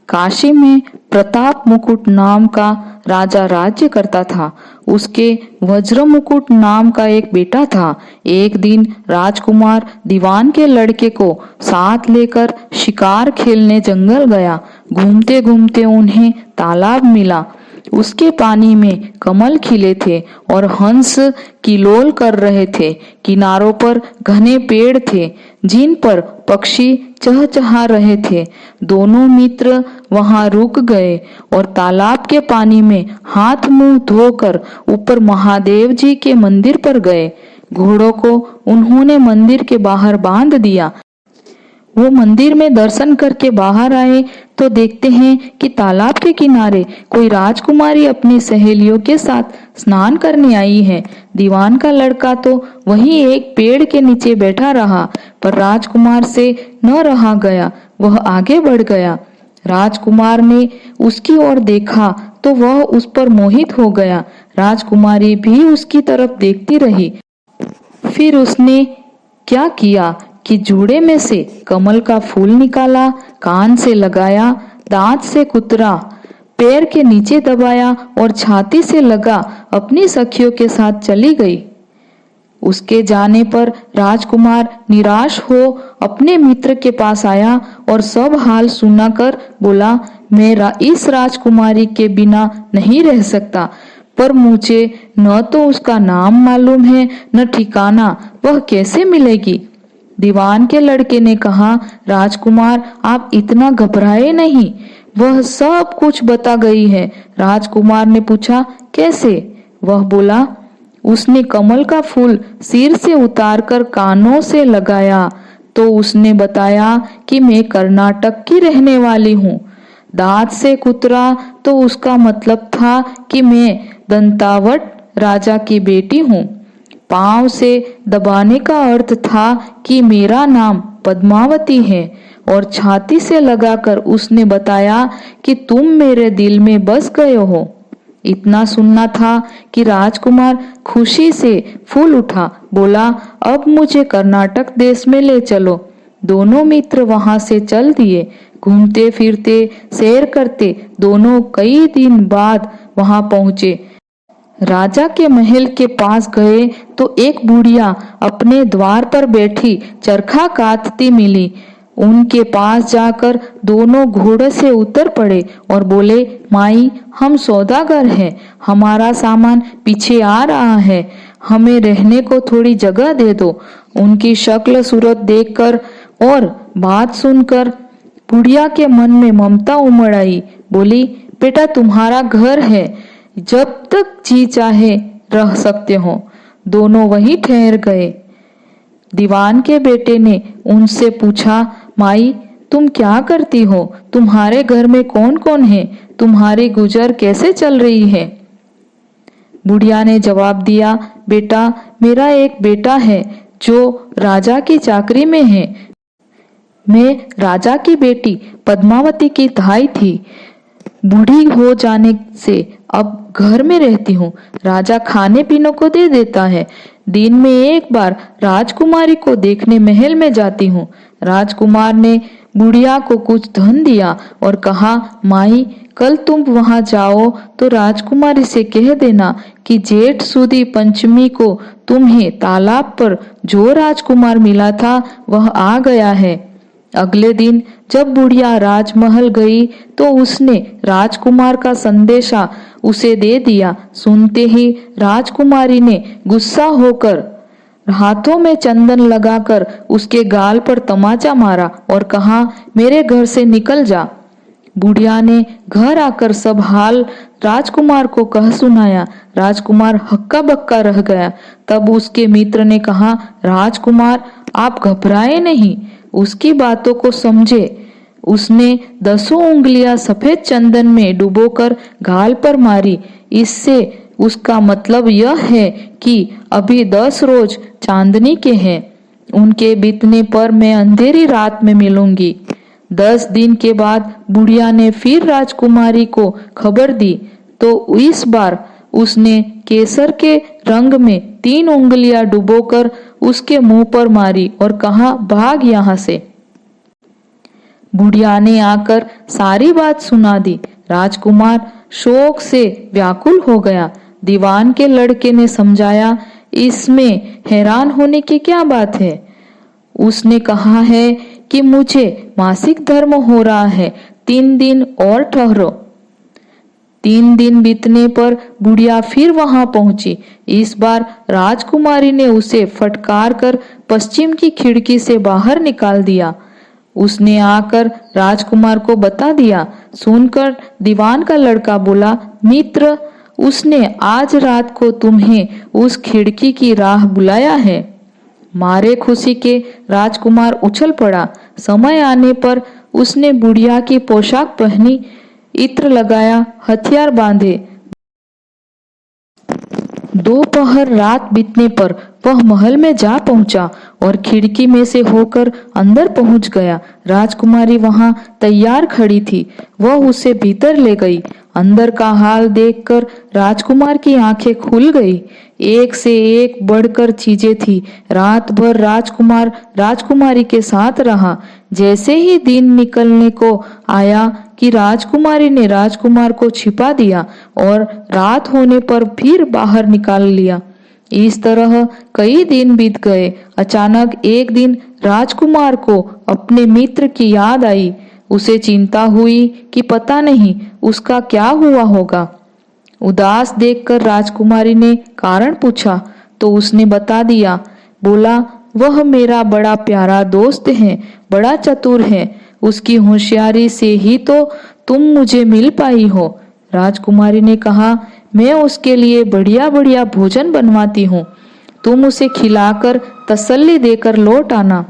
काशी में प्रताप मुकुट नाम का राजा राज्य करता था। उसके वज्र मुकुट नाम का एक बेटा था। एक दिन राजकुमार दीवान के लड़के को साथ लेकर शिकार खेलने जंगल गया। घूमते घूमते उन्हें तालाब मिला। उसके पानी में कमल खिले थे और हंस किलोल कर रहे थे। किनारों पर घने पेड़ थे जिन पर पक्षी चहचहा रहे थे। दोनों मित्र वहां रुक गए और तालाब के पानी में हाथ मुंह धोकर ऊपर महादेव जी के मंदिर पर गए। घोड़ों को उन्होंने मंदिर के बाहर बांध दिया। वो मंदिर में दर्शन करके बाहर आए तो देखते हैं कि तालाब के किनारे कोई राजकुमारी अपनी सहेलियों के साथ स्नान करने आई है। दीवान का लड़का तो वहीं एक पेड़ के नीचे बैठा रहा, पर राजकुमार से न रहा गया। वह आगे बढ़ गया। राजकुमार ने उसकी ओर देखा तो वह उस पर मोहित हो गया। राजकुमारी भी उसकी तरफ देखती रही। फिर उसने क्या किया कि जूड़े में से कमल का फूल निकाला, कान से लगाया, दांत से कुतरा, पैर के नीचे दबाया और छाती से लगा अपनी सखियों के साथ चली गई। उसके जाने पर राजकुमार निराश हो अपने मित्र के पास आया और सब हाल सुनाकर बोला, मैं इस राजकुमारी के बिना नहीं रह सकता, पर मुझे न तो उसका नाम मालूम है न ठिकाना, वह कैसे मिलेगी। दीवान के लड़के ने कहा, राजकुमार आप इतना घबराए नहीं, वह सब कुछ बता गई है। राजकुमार ने पूछा, कैसे? वह बोला, उसने कमल का फूल सिर से उतारकर कानों से लगाया तो उसने बताया कि मैं कर्नाटक की रहने वाली हूँ। दांत से कुतरा तो उसका मतलब था कि मैं दंतावट राजा की बेटी हूँ। पांव से दबाने का अर्थ था कि मेरा नाम पद्मावती है। और छाती से लगाकर उसने बताया कि तुम मेरे दिल में बस गए हो। इतना सुनना था कि राजकुमार खुशी से फूल उठा। बोला, अब मुझे कर्नाटक देश में ले चलो। दोनों मित्र वहां से चल दिए। घूमते फिरते सैर करते दोनों कई दिन बाद वहां पहुंचे। राजा के महल के पास गए तो एक बुढ़िया अपने द्वार पर बैठी चरखा काटती मिली। उनके पास जाकर दोनों घोड़े से उतर पड़े और बोले, माई, हम सौदागर हैं, हमारा सामान पीछे आ रहा है, हमें रहने को थोड़ी जगह दे दो। उनकी शक्ल सूरत देखकर और बात सुनकर बुढ़िया के मन में ममता उमड़ आई। बोली, बेटा तुम्हारा घर है, जब तक जी चाहे रह सकते हो। दोनों वहीं ठहर गए। दीवान के बेटे ने उनसे पूछा, माई तुम क्या करती हो? तुम्हारे घर में कौन कौन है? तुम्हारी गुजर कैसे चल रही है? बुढ़िया ने जवाब दिया, बेटा मेरा एक बेटा है जो राजा की चाकरी में है। मैं राजा की बेटी पद्मावती की धाई थी। बूढ़ी हो जाने से अब घर में रहती हूँ। राजा खाने पीने को दे देता है। दिन में एक बार राजकुमारी को देखने महल में जाती हूँ। राजकुमार ने बुढ़िया को कुछ धन दिया और कहा, माई कल तुम वहां जाओ तो राजकुमारी से कह देना कि जेठ सुदी पंचमी को तुम्हें तालाब पर जो राजकुमार मिला था वह आ गया है। अगले दिन जब बुढ़िया राजमहल गई तो उसने राजकुमार का संदेशा उसे दे दिया। सुनते ही राजकुमारी ने गुस्सा होकर हाथों में चंदन लगाकर उसके गाल पर तमाचा मारा और कहा, मेरे घर से निकल जा। बुढ़िया ने घर आकर सब हाल राजकुमार को कह सुनाया। राजकुमार हक्का बक्का रह गया। तब उसके मित्र ने कहा, राजकुमार आप घबराए नहीं, उसकी बातों को समझे। उसने 10 उंगलियां सफेद चंदन में डुबोकर गाल पर मारी। इससे उसका मतलब यह है कि अभी 10 रोज चांदनी के हैं। उनके बीतने पर मैं अंधेरी रात में मिलूंगी। 10 दिन के बाद बुढ़िया ने फिर राजकुमारी को खबर दी तो इस बार उसने केसर के रंग में 3 उंगलियां डुबोकर उसके मुंह पर मारी और कहा, भाग यहाँ से। बुढ़िया ने आकर सारी बात सुना दी। राजकुमार शोक से व्याकुल हो गया। दीवान के लड़के ने समझाया, इसमें हैरान होने की क्या बात है। उसने कहा है कि मुझे मासिक धर्म हो रहा है, 3 दिन और ठहरो। 3 दिन बीतने पर बुढ़िया फिर वहां पहुंची। इस बार राजकुमारी ने उसे फटकार कर पश्चिम की खिड़की से बाहर निकाल दिया। उसने आकर राजकुमार को बता दिया। सुनकर दीवान का लड़का बोला, मित्र, उसने आज रात को तुम्हें उस खिड़की की राह बुलाया है। मारे खुशी के राजकुमार उछल पड़ा। समय आने पर उसने बुढ़िया की पोशाक पहनी, इत्र लगाया, हथियार बांधे। दोपहर रात बीतने पर वह महल में जा पहुंचा और खिड़की में से होकर अंदर पहुंच गया। राजकुमारी वहां तैयार खड़ी थी। वह उसे भीतर ले गई। अंदर का हाल देखकर राजकुमार की आंखें खुल गई। एक से एक बढ़कर चीजें थी। रात भर राजकुमार राजकुमारी के साथ रहा। जैसे ही दिन निकलने को आया कि राजकुमारी ने राजकुमार को छिपा दिया और रात होने पर फिर बाहर निकाल लिया। इस तरह कई दिन बीत गए। अचानक एक दिन राजकुमार को अपने मित्र की याद आई। उसे चिंता हुई कि पता नहीं उसका क्या हुआ होगा। उदास देखकर राजकुमारी ने कारण पूछा तो उसने बता दिया। बोला, वह मेरा बड़ा प्यारा दोस्त है, बड़ा चतुर है। उसकी होशियारी से ही तो तुम मुझे मिल पाई हो। राजकुमारी ने कहा, मैं उसके लिए बढ़िया बढ़िया भोजन बनवाती हूँ। तुम उसे खिलाकर तसल्ली देकर लौट आना।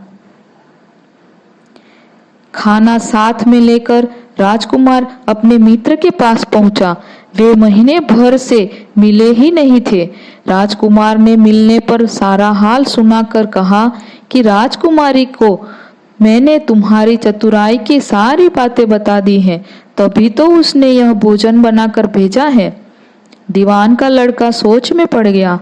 खाना साथ में लेकर राजकुमार अपने मित्र के पास पहुंचा। वे महीने भर से मिले ही नहीं थे। राजकुमार ने मिलने पर सारा हाल सुनाकर कहा कि राजकुमारी को मैंने तुम्हारी चतुराई की सारी बातें बता दी हैं, तभी तो उसने यह भोजन बनाकर भेजा है। दीवान का लड़का सोच में पड़ गया।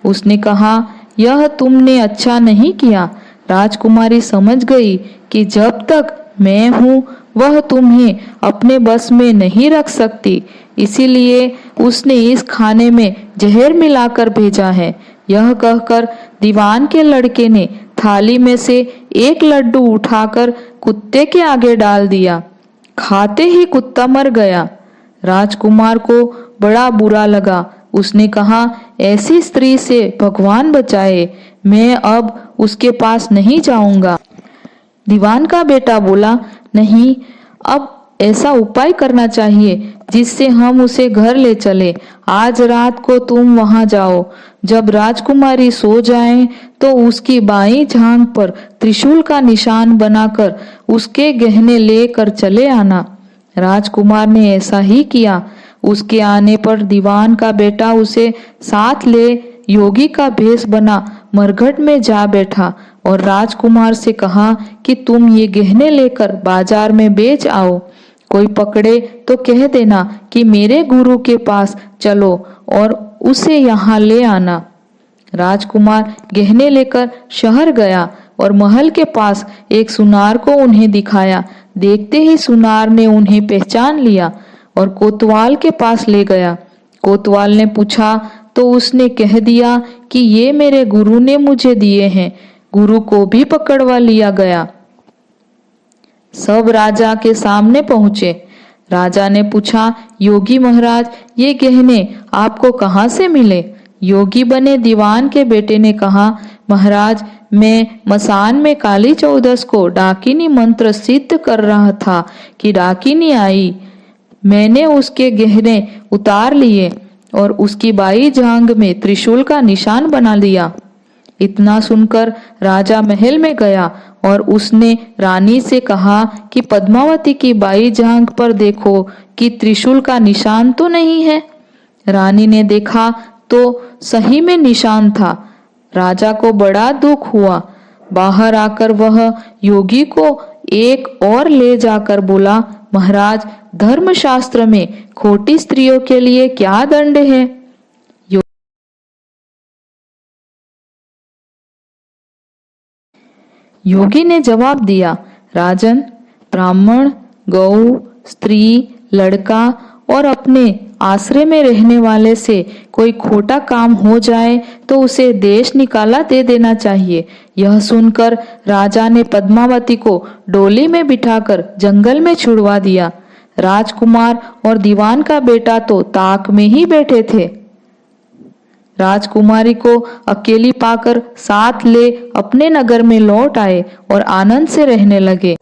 उसने कहा, यह तुमने अच्छा नहीं किया। राजकुमारी समझ गई कि जब तक मैं हूँ वह तुम्हें अपने बस में नहीं रख सकती, इसीलिए उसने इस खाने में जहर मिलाकर भेजा है। यह कहकर दीवान के लड़के ने थाली में से एक लड्डू उठाकर कुत्ते के आगे डाल दिया। खाते ही कुत्ता मर गया। राजकुमार को बड़ा बुरा लगा। उसने कहा, ऐसी स्त्री से भगवान बचाए, मैं अब उसके पास नहीं जाऊंगा। दीवान का बेटा बोला, नहीं, अब ऐसा उपाय करना चाहिए जिससे हम उसे घर ले चले। आज रात को तुम वहां जाओ। जब राजकुमारी सो जाए तो उसकी बाईं जांघ पर त्रिशूल का निशान बनाकर उसके गहने लेकर चले आना। राजकुमार ने ऐसा ही किया। उसके आने पर दीवान का बेटा उसे साथ ले योगी का भेष बना मरघट में जा बैठा और राजकुमार से कहा कि तुम ये गहने लेकर बाजार में बेच आओ। कोई पकड़े तो कह देना कि मेरे गुरु के पास चलो और उसे यहाँ ले आना। राजकुमार गहने लेकर शहर गया और महल के पास एक सुनार को उन्हें दिखाया। देखते ही सुनार ने उन्हें पहचान लिया और कोतवाल के पास ले गया। कोतवाल ने पूछा तो उसने कह दिया कि ये मेरे गुरु ने मुझे दिए हैं। गुरु को भी पकड़वा लिया गया। सब राजा के सामने पहुंचे। राजा ने पूछा, योगी महाराज, ये गहने आपको कहाँ से मिले? योगी बने दीवान के बेटे ने कहा, महाराज, मैं मसान में काली चौदस को डाकिनी मंत्र सिद्ध कर रहा था कि डाकिनी आई। मैंने उसके गहने उतार लिए और उसकी बाई जांघ में त्रिशूल का निशान बना लिया। इतना सुनकर राजा महल में गया और उसने रानी से कहा कि पद्मावती की बाई जांघ पर देखो कि त्रिशूल का निशान तो नहीं है। रानी ने देखा तो सही में निशान था। राजा को बड़ा दुख हुआ। बाहर आकर वह योगी को एक और ले जाकर बोला, महाराज, धर्मशास्त्र में खोटी स्त्रियों के लिए क्या दंड है? योगी ने जवाब दिया, राजन, ब्राह्मण, गौ, स्त्री, लड़का और अपने आश्रय में रहने वाले से कोई खोटा काम हो जाए तो उसे देश निकाला दे देना चाहिए। यह सुनकर राजा ने पद्मावती को डोली में बिठाकर जंगल में छुड़वा दिया। राजकुमार और दीवान का बेटा तो ताक में ही बैठे थे। राजकुमारी को अकेली पाकर साथ ले अपने नगर में लौट आए और आनंद से रहने लगे।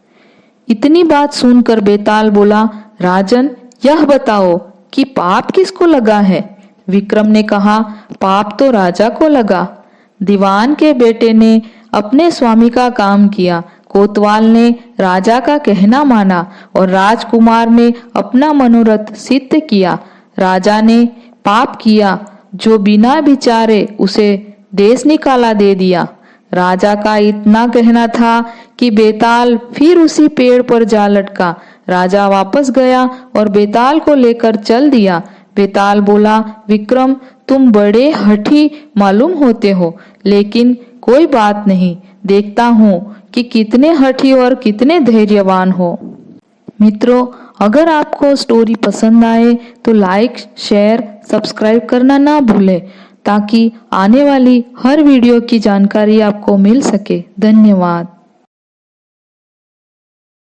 इतनी बात सुनकर बेताल बोला, राजन, यह बताओ कि पाप किसको लगा है? विक्रम ने कहा, पाप तो राजा को लगा। दीवान के बेटे ने अपने स्वामी का काम किया, कोतवाल ने राजा का कहना माना और राजकुमार ने अपना मनोरथ सिद्ध किया। राजा ने पाप किया, जो बिना विचारे उसे देश निकाला दे दिया। राजा का इतना कहना था कि बेताल फिर उसी पेड़ पर जा लटका। राजा वापस गया और बेताल को लेकर चल दिया। बेताल बोला, विक्रम, तुम बड़े हठी मालूम होते हो, लेकिन कोई बात नहीं, देखता हूँ कि कितने हठी और कितने धैर्यवान हो। मित्रों, अगर आपको स्टोरी पसंद आए तो लाइक, शेयर, सब्सक्राइब करना ना भूलें ताकि आने वाली हर वीडियो की जानकारी आपको मिल सके। धन्यवाद।